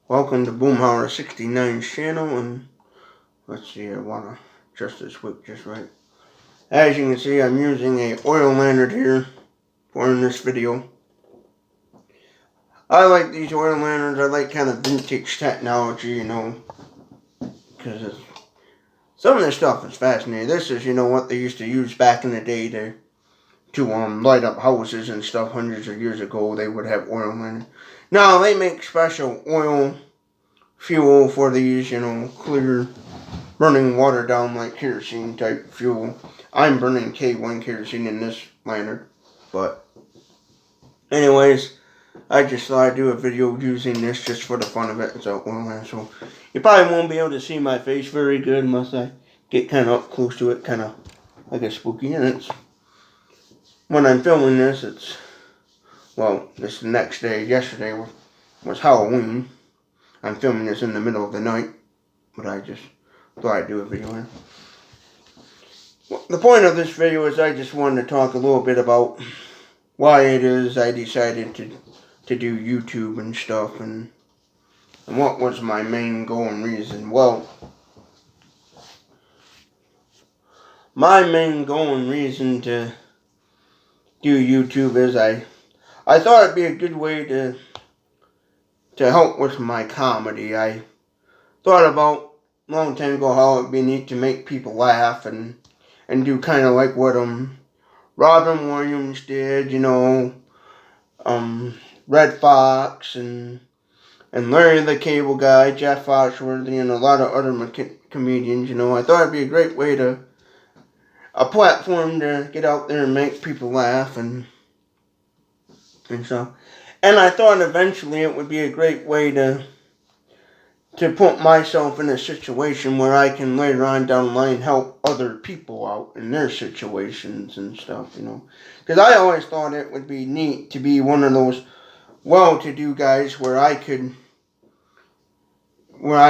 Welcome to Boomhauer 69's channel, and let's see, I want to adjust this wick just right. As you can see, I'm using a oil lantern here for in this video. I like these oil lanterns. I like kind of vintage technology, because some of this stuff is fascinating. This is, what they used to use back in the day to light up houses and stuff hundreds of years ago. They would have oil lanterns. Now, they make special oil fuel for these, clear burning water down like kerosene type fuel. I'm burning K1 kerosene in this lantern. But anyways, I just thought I'd do a video using this just for the fun of it. It's an oil lantern. So you probably won't be able to see my face very good unless I get kind of up close to it, kind of like a spooky. And it's, when I'm filming this, this is the next day. Yesterday was Halloween. I'm filming this in the middle of the night, but I just thought I'd do a video here. Well, the point of this video is I just wanted to talk a little bit about why it is I decided to do YouTube and stuff, and what was my main goal and reason. Well, my main goal and reason to do YouTube is I thought it'd be a good way to help with my comedy. I thought about a long time ago how it'd be neat to make people laugh and do kind of like what Robin Williams did, Red Fox and Larry the Cable Guy, Jeff Foxworthy, and a lot of other comedians. I thought it'd be a great way a platform to get out there and make people laugh and stuff. And I thought eventually it would be a great way to put myself in a situation where I can later on down the line help other people out in their situations and stuff, Because I always thought it would be neat to be one of those well-to-do guys where I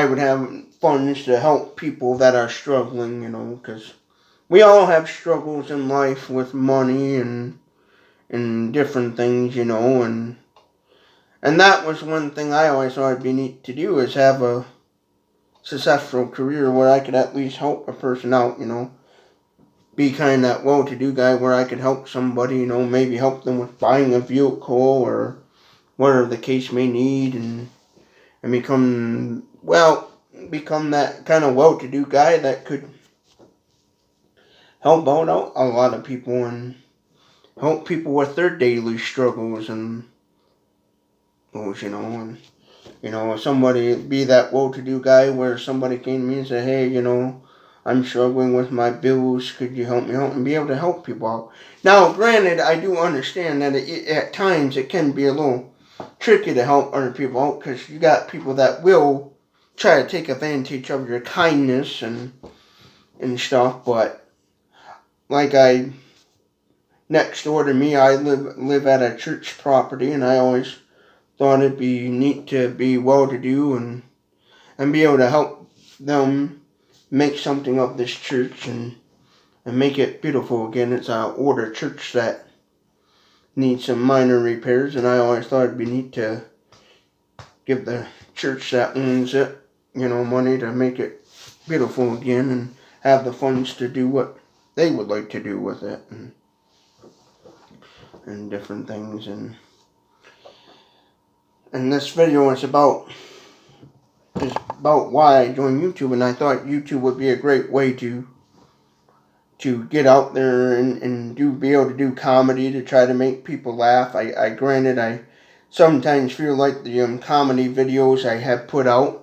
would have funds to help people that are struggling, because we all have struggles in life with money and different things, and that was one thing I always thought it'd be neat to do, is have a successful career where I could at least help a person out, be kind of that well-to-do guy where I could help somebody, maybe help them with buying a vehicle or whatever the case may need, and become that kind of well-to-do guy that could help out a lot of people and help people with their daily struggles and goals, somebody be that well-to-do guy where somebody came to me and said, hey, I'm struggling with my bills, could you help me out, and be able to help people out. Now, granted, I do understand that at times it can be a little tricky to help other people out, because you got people that will try to take advantage of your kindness and stuff, but like next door to me, I live at a church property, and I always thought it'd be neat to be well-to-do and be able to help them make something of this church and make it beautiful again. It's an older church that needs some minor repairs, and I always thought it'd be neat to give the church that owns it, money to make it beautiful again and have the funds to do what they would like to do with it and different things. And this video is about why I joined YouTube, and I thought YouTube would be a great way to get out there and be able to do comedy to try to make people laugh. Granted, I sometimes feel like the comedy videos I have put out,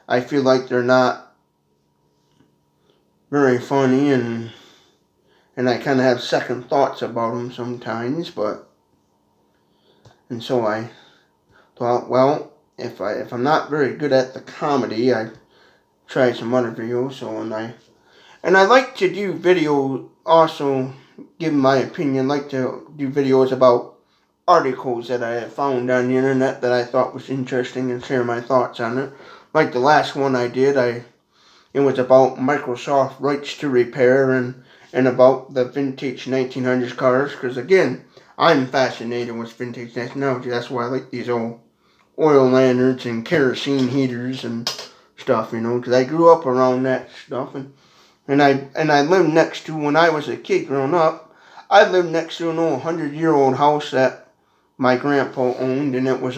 I feel like they're not very funny, and I kind of have second thoughts about them sometimes, and so I thought, well, if I'm not very good at the comedy, I try some other videos. So and I like to do video, also give my opinion, like to do videos about articles that I found on the internet that I thought was interesting and share my thoughts on it. Like the last one I did, it was about Microsoft rights to repair and about the vintage 1900s cars, because again, I'm fascinated with vintage technology. That's why I like these old oil lanterns and kerosene heaters and stuff, because I grew up around that stuff, and I lived next to, when I was a kid growing up, I lived next to an old 100-year-old house that my grandpa owned, and it was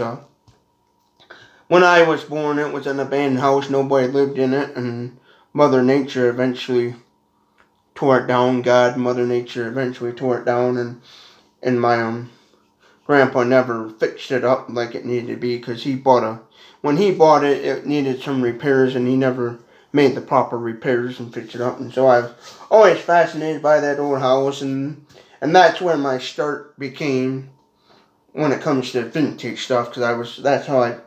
when I was born, it was an abandoned house. Nobody lived in it, and Mother Nature eventually tore it down. Mother Nature eventually tore it down, and my grandpa never fixed it up like it needed to be, because when he bought it, it needed some repairs, and he never made the proper repairs and fixed it up. And so I've always fascinated by that old house, and that's where my start became when it comes to vintage stuff, because that's how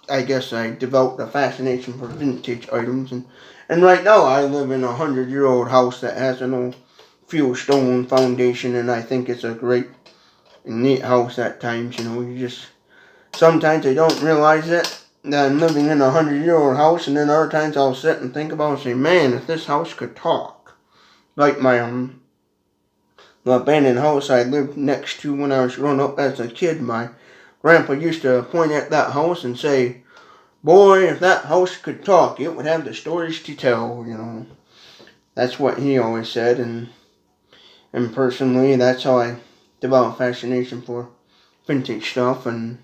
I guess I developed a fascination for vintage items, and right now I live in a 100-year-old house that has an old fuel stone foundation, and I think it's a great and neat house at times. Sometimes I don't realize it, that I'm living in a 100-year-old house, and then other times I'll sit and think about it and say, man, if this house could talk. Like the abandoned house I lived next to when I was growing up as a kid, my grandpa used to point at that house and say, boy, if that house could talk, it would have the stories to tell, That's what he always said, and personally, that's how I developed a fascination for vintage stuff, and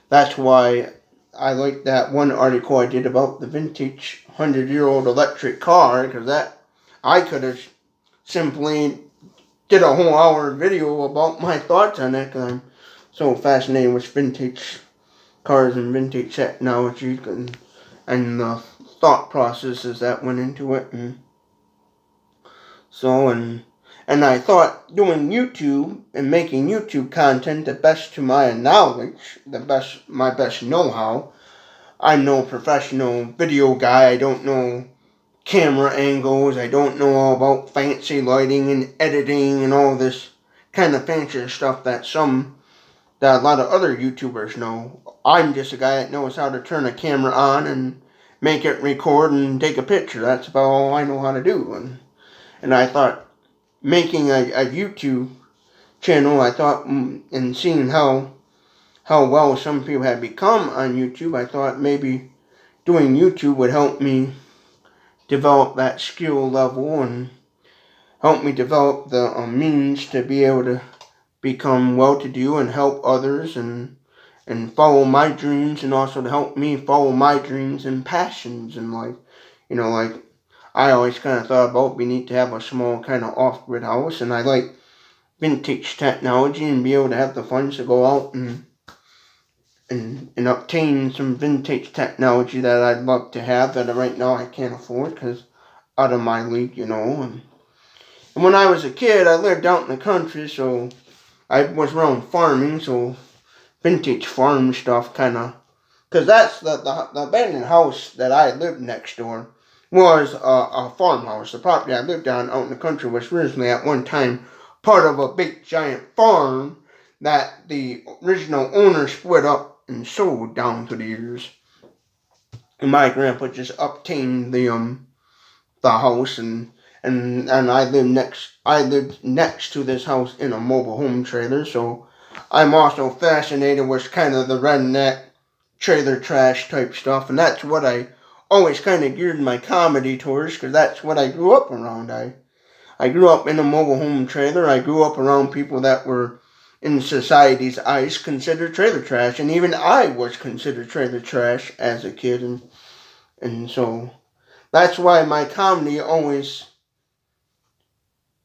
that's why I like that one article I did about the vintage 100-year-old electric car, because that I could have simply did a whole hour video about my thoughts on that, because I'm so fascinated with vintage cars and vintage technology, and the thought processes that went into it, and I thought doing YouTube and making YouTube content the best to my knowledge, my best know-how. I'm no professional video guy. I don't know camera angles. I don't know all about fancy lighting and editing and all this kind of fancy stuff that a lot of other YouTubers know. I'm just a guy that knows how to turn a camera on and make it record and take a picture. That's about all I know how to do. And I thought making a YouTube channel, and seeing how well some people have become on YouTube, I thought maybe doing YouTube would help me develop that skill level and help me develop the means to be able to become well-to-do and help others and follow my dreams, and also to help me follow my dreams and passions in life. Like I always kind of thought about we need to have a small kind of off-grid house, and I like vintage technology and be able to have the funds to go out and obtain some vintage technology that I'd love to have that right now I can't afford because out of my league, And when I was a kid, I lived out in the country, so I was around farming, so vintage farm stuff kind of, because that's the abandoned house that I lived next door was a farmhouse. The property I lived on out in the country was originally at one time part of a big giant farm that the original owner split up and sold down through the years. And my grandpa just obtained the house, and I lived next to this house in a mobile home trailer, so I'm also fascinated with kind of the redneck trailer trash type stuff, and that's what I always kind of geared my comedy towards, because that's what I grew up around. I grew up in a mobile home trailer. I grew up around people that were, in society's eyes, considered trailer trash, and even I was considered trailer trash as a kid, and so that's why my comedy always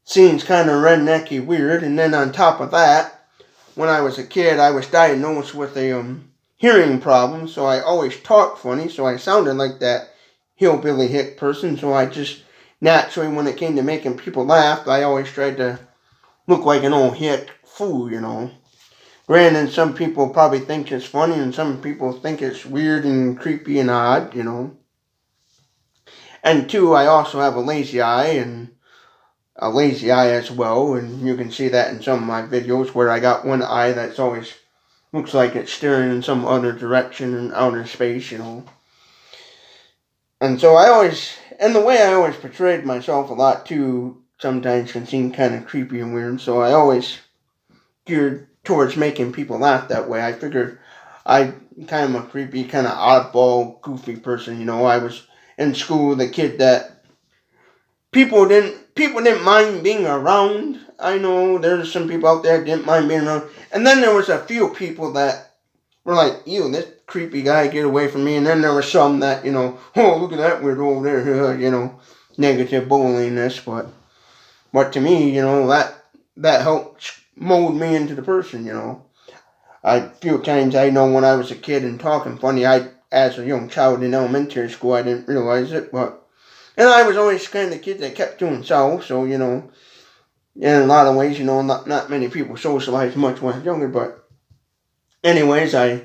seems kind of rednecky weird. And then on top of that, when I was a kid, I was diagnosed with a hearing problem, so I always talked funny, so I sounded like that hillbilly hick person, so I just naturally, when it came to making people laugh, I always tried to look like an old hick fool, Granted, some people probably think it's funny, and some people think it's weird and creepy and odd, And two, I also have a lazy eye as well, and you can see that in some of my videos where I got one eye that's always looks like it's staring in some other direction in outer space, And so and the way I always portrayed myself a lot too, sometimes can seem kind of creepy and weird, so I always geared towards making people laugh that way. I figured I kind of a creepy, kind of oddball, goofy person. I was in school the kid that people didn't mind being around. I know there's some people out there that didn't mind being around, and then there was a few people that were like, "Ew, this creepy guy, get away from me." And then there were some that oh, look at that weirdo over there, negative bullying this, but to me, that helped mold me into the person. A few times I know when I was a kid and talking funny, as a young child in elementary school, I didn't realize it, and I was always kind of the kid that kept to himself, so, in a lot of ways, not many people socialized much when I was younger, but anyways, I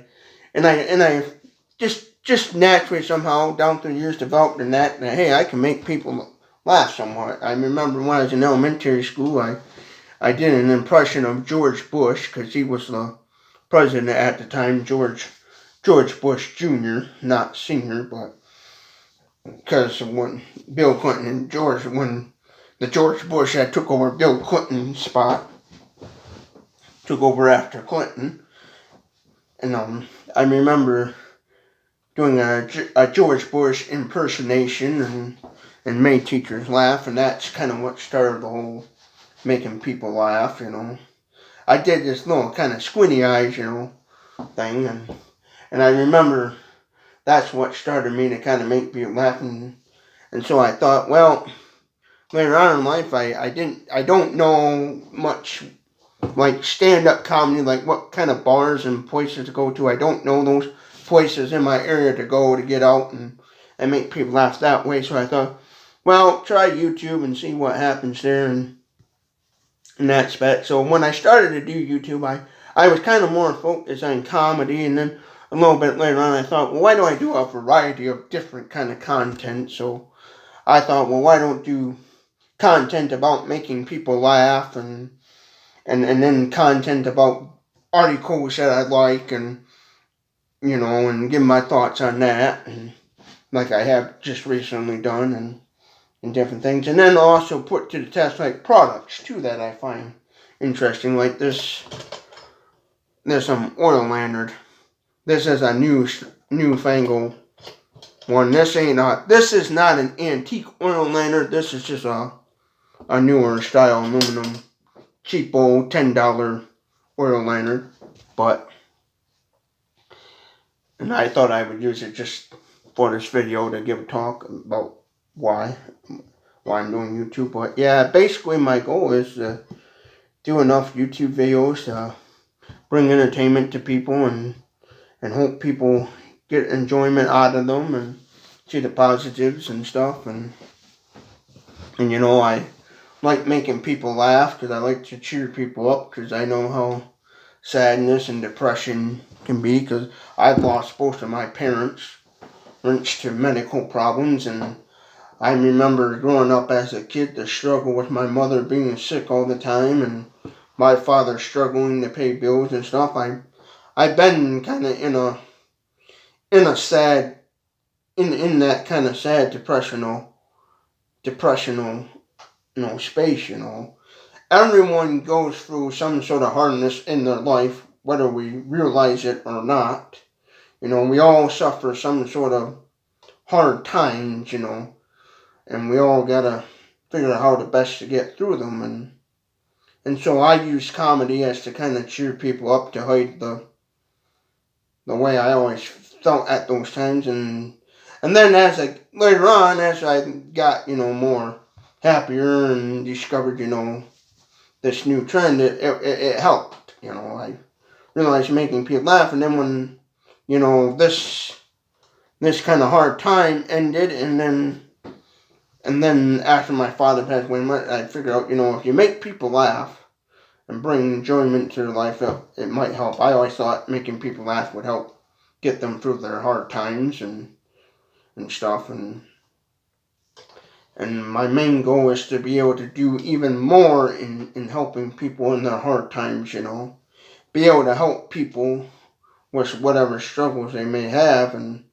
just naturally somehow down through the years developed in that hey, I can make people laugh somewhat. I remember when I was in elementary school, I did an impression of George Bush, because he was the president at the time, George Bush Jr., not Sr., but because when Bill Clinton and when the George Bush had took over Bill Clinton's spot, took over after Clinton, and I remember doing a George Bush impersonation and made teachers laugh, and that's kind of what started the whole making people laugh. I did this little kind of squinty eyes, thing, and I remember that's what started me to kind of make people laugh, and so I thought, well, later on in life, I don't know much like stand-up comedy, like what kind of bars and places to go to. I don't know those places in my area to go to get out and make people laugh that way. So I thought, well, try YouTube and see what happens there and that aspect. So when I started to do YouTube, I was kind of more focused on comedy, and then a little bit later on I thought, well, why don't I do a variety of different kind of content? So I thought, well, why don't do content about making people laugh and then content about articles that I like and and give my thoughts on that, and like I have just recently done and different things, and then also put to the test like products too that I find interesting, like this. There's some oil lantern. This is a newfangled one. This is not an antique oil lantern. This is just a newer style aluminum cheap old $10 oil lantern, and I thought I would use it just for this video to give a talk about why I'm doing YouTube. But yeah, basically my goal is to do enough YouTube videos to bring entertainment to people and hope people get enjoyment out of them and see the positives and stuff, and I like making people laugh because I like to cheer people up, because I know how sadness and depression can be, because I've lost both of my parents to medical problems, and I remember growing up as a kid the struggle with my mother being sick all the time and my father struggling to pay bills and stuff. I've been kind of in a sad in that kind of sad depressional space. Everyone goes through some sort of hardness in their life, whether we realize it or not. We all suffer some sort of hard times, and we all gotta figure out how the best to get through them, and so I use comedy as to kind of cheer people up, to hide the way I always felt at those times, and then later on, as I got more happier and discovered this new trend, it helped. I realized making people laugh, and then when this kind of hard time ended, and then after my father passed away, I figured out if you make people laugh and bring enjoyment to their life, it might help. I always thought making people laugh would help get them through their hard times and stuff, and my main goal is to be able to do even more in helping people in their hard times, be able to help people with whatever struggles they may have, and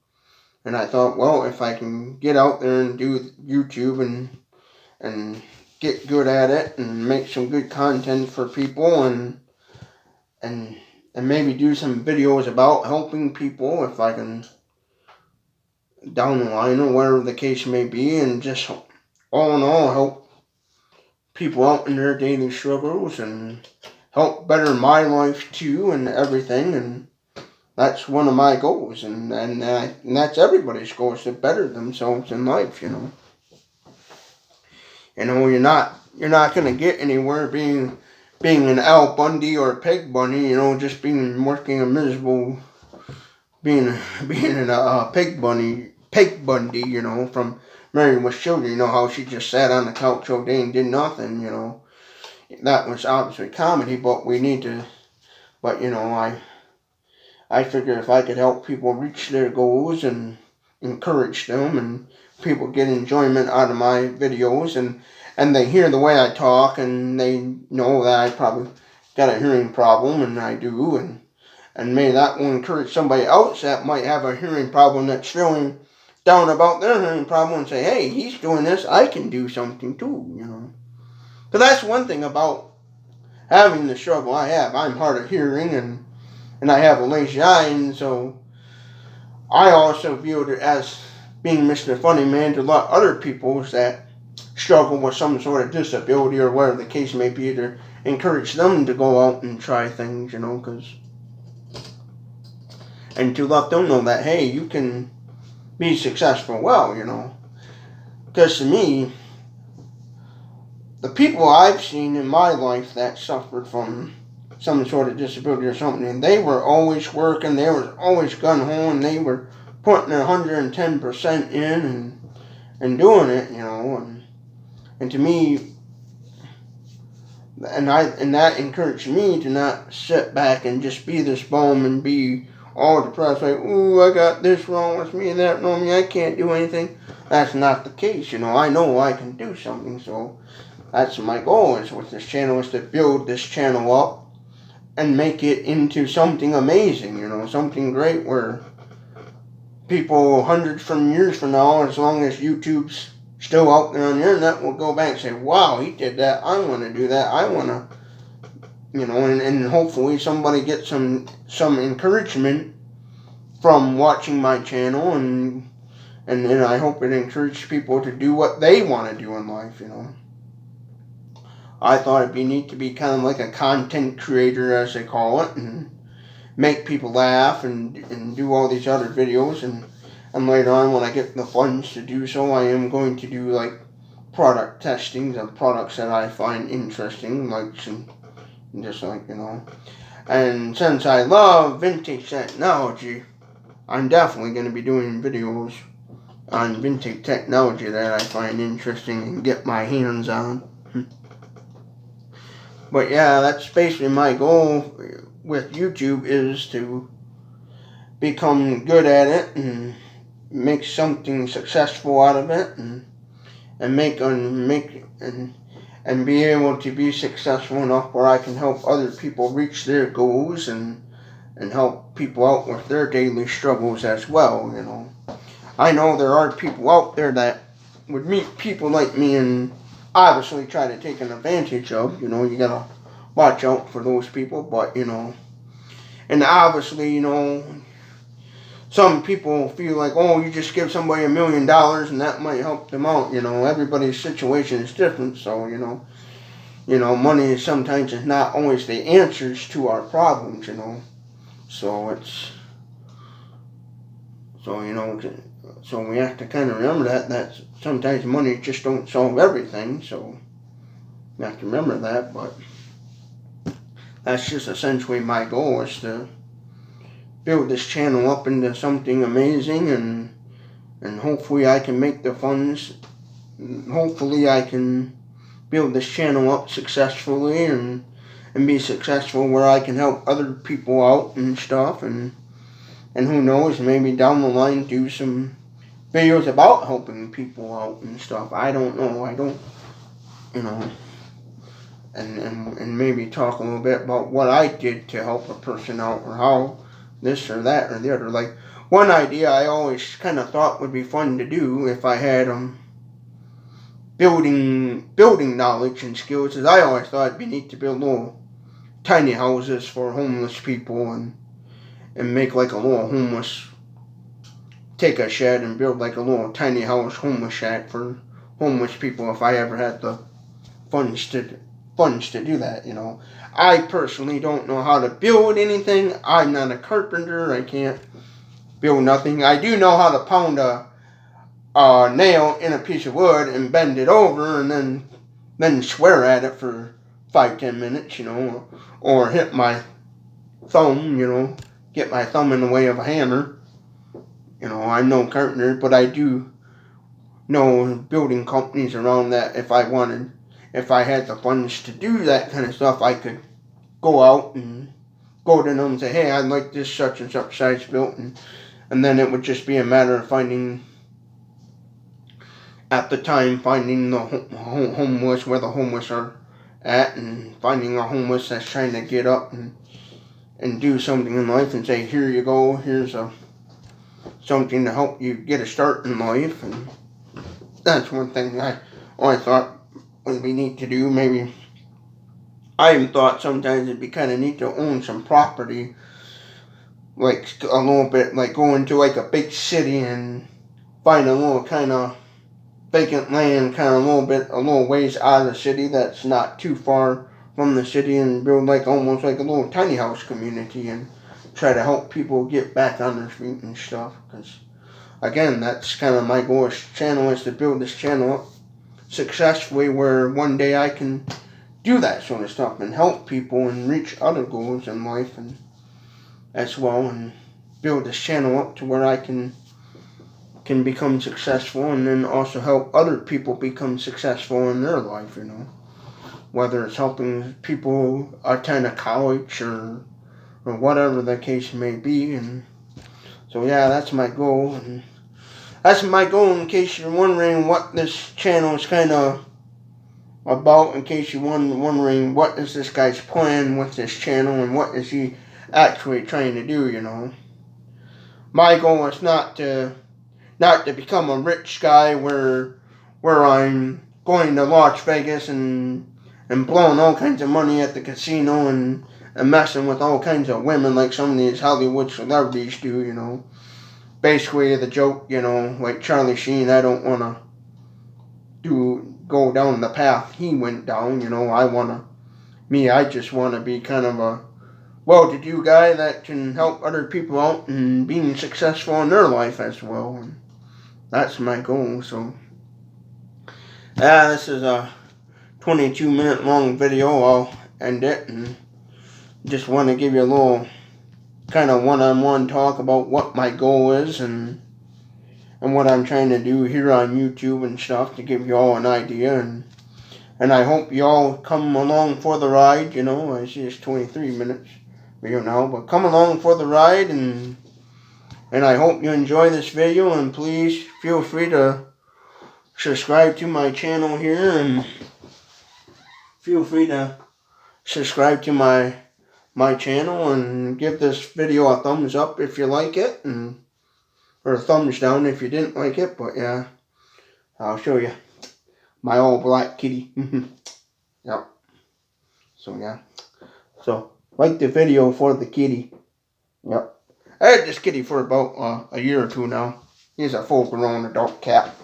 I thought, well, if I can get out there and do YouTube and get good at it and make some good content for people, and and maybe do some videos about helping people if I can down the line or whatever the case may be, and just all in all help people out in their daily struggles and help better my life too and everything. And that's one of my goals, and that's everybody's goal, is to better themselves in life. You're not gonna get anywhere being an Al Bundy or Peg Bundy, just working a miserable, being in a Peg Bundy, from Married with Children. How she just sat on the couch all day and did nothing. That was obviously comedy, but we need to. But I figure if I could help people reach their goals and encourage them, and people get enjoyment out of my videos, and they hear the way I talk, and they know that I probably got a hearing problem, and I do, and maybe that will encourage somebody else that might have a hearing problem that's feeling down about their hearing problem, and say, hey, he's doing this, I can do something too. Because that's one thing about having the struggle I have. I'm hard of hearing, and I have a lazy eye, and so I also viewed it as being Mr. Funny Man to let other people that struggle with some sort of disability or whatever the case may be, to encourage them to go out and try things, and to let them know that, hey, you can be successful well, because to me, the people I've seen in my life that suffered from some sort of disability or something, and they were always working, they were always gung-ho, and they were putting 110% in and doing it, and to me, and that encouraged me to not sit back and just be this bum and be all depressed, like, ooh, I got this wrong with me and that wrong with me, I can't do anything. That's not the case, I know I can do something, so that's my goal is with this channel, is to build this channel up and make it into something amazing, something great where people hundreds from years from now, as long as YouTube's still out there on the internet, will go back and say, wow, he did that, I want to do that, I want to, and hopefully somebody gets some encouragement from watching my channel, and I hope it encourages people to do what they want to do in life, I thought it'd be neat to be kind of like a content creator, as they call it, and make people laugh and do all these other videos, and later on, when I get the funds to do so, I am going to do like product testings of products that I find interesting, like just like, and since I love vintage technology, I'm definitely going to be doing videos on vintage technology that I find interesting and get my hands on. But yeah, that's basically my goal with YouTube, is to become good at it and make something successful out of it, and be able to be successful enough where I can help other people reach their goals and help people out with their daily struggles as well. I know there are people out there that would meet people like me and obviously try to take an advantage of. You gotta watch out for those people, but and obviously, some people feel like, oh, you just give somebody $1 million and that might help them out. Everybody's situation is different, so money sometimes is not always the answers to our problems. So so we have to kind of remember that sometimes money just don't solve everything. So we have to remember that, but that's just essentially my goal, is to build this channel up into something amazing, and hopefully I can make the funds. Hopefully I can build this channel up successfully and be successful where I can help other people out and stuff, and who knows, maybe down the line do some videos about helping people out and stuff. I don't know. And maybe talk a little bit about what I did to help a person out, or how this or that or the other. Like, one idea I always kind of thought would be fun to do if I had building knowledge and skills, is I always thought it'd be neat to build little tiny houses for homeless people and make like a little homeless, take a shed and build like a little tiny house homeless shack for homeless people if I ever had the funds to do that, you know. I personally don't know how to build anything. I'm not a carpenter. I can't build nothing. I do know how to pound a nail in a piece of wood and bend it over and then swear at it for 5-10 minutes, you know, or hit my thumb, you know, get my thumb in the way of a hammer. You know, I'm no carpenter, but I do know building companies around that. If I had the funds to do that kind of stuff, I could go out and go to them and say, hey, I'd like this such and such size built, and then it would just be a matter of finding the homeless where the homeless are at, and finding a homeless that's trying to get up and do something in life, and say, here you go, here's something to help you get a start in life. And that's one thing I thought would be neat to do. Maybe I even thought sometimes it'd be kind of neat to own some property, like a little bit, like go into like a big city and find a little kind of vacant land, kind of a little ways out of the city that's not too far from the city, and build like almost like a little tiny house community and try to help people get back on their feet and stuff. Because again, that's kind of my goal. Channel is to build this channel up successfully, where one day I can do that sort of stuff and help people and reach other goals in life and as well, and build this channel up to where I can become successful, and then also help other people become successful in their life, you know, whether it's helping people attend a college or whatever the case may be. And so yeah, that's my goal. And that's my goal, in case you're wondering what this channel is kind of about, in case you're wondering what is this guy's plan with this channel and what is he actually trying to do, you know. My goal is not to become a rich guy where I'm going to Las Vegas and blowing all kinds of money at the casino and messing with all kinds of women like some of these Hollywood celebrities do, you know. Basically the joke, you know, like Charlie Sheen, I don't want to go down the path he went down, you know. I just want to be kind of a well-to-do guy that can help other people out and being successful in their life as well. And that's my goal. So this is a 22-minute long video. I'll end it, and just want to give you a little kind of one-on-one talk about what my goal is and what I'm trying to do here on YouTube and stuff, to give you all an idea. And I hope you all come along for the ride. You know, I see it's 23 minutes video now, but come along for the ride, and I hope you enjoy this video. And please feel free to subscribe to my channel here, and feel free to subscribe to my channel, and give this video a thumbs up if you like it, or a thumbs down if you didn't like it. But yeah, I'll show you my old black kitty. Yep. So yeah, so like the video for the kitty. Yep. I had this kitty for about a year or two now. He's a full-grown adult cat.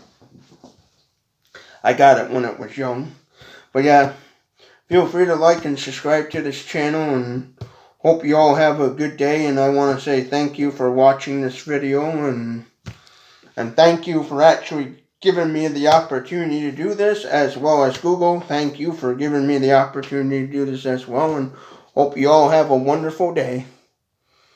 I got it when it was young. But yeah, feel free to like and subscribe to this channel, and hope you all have a good day. And I want to say thank you for watching this video, and thank you for actually giving me the opportunity to do this, as well as Google. Thank you for giving me the opportunity to do this as well, and hope you all have a wonderful day.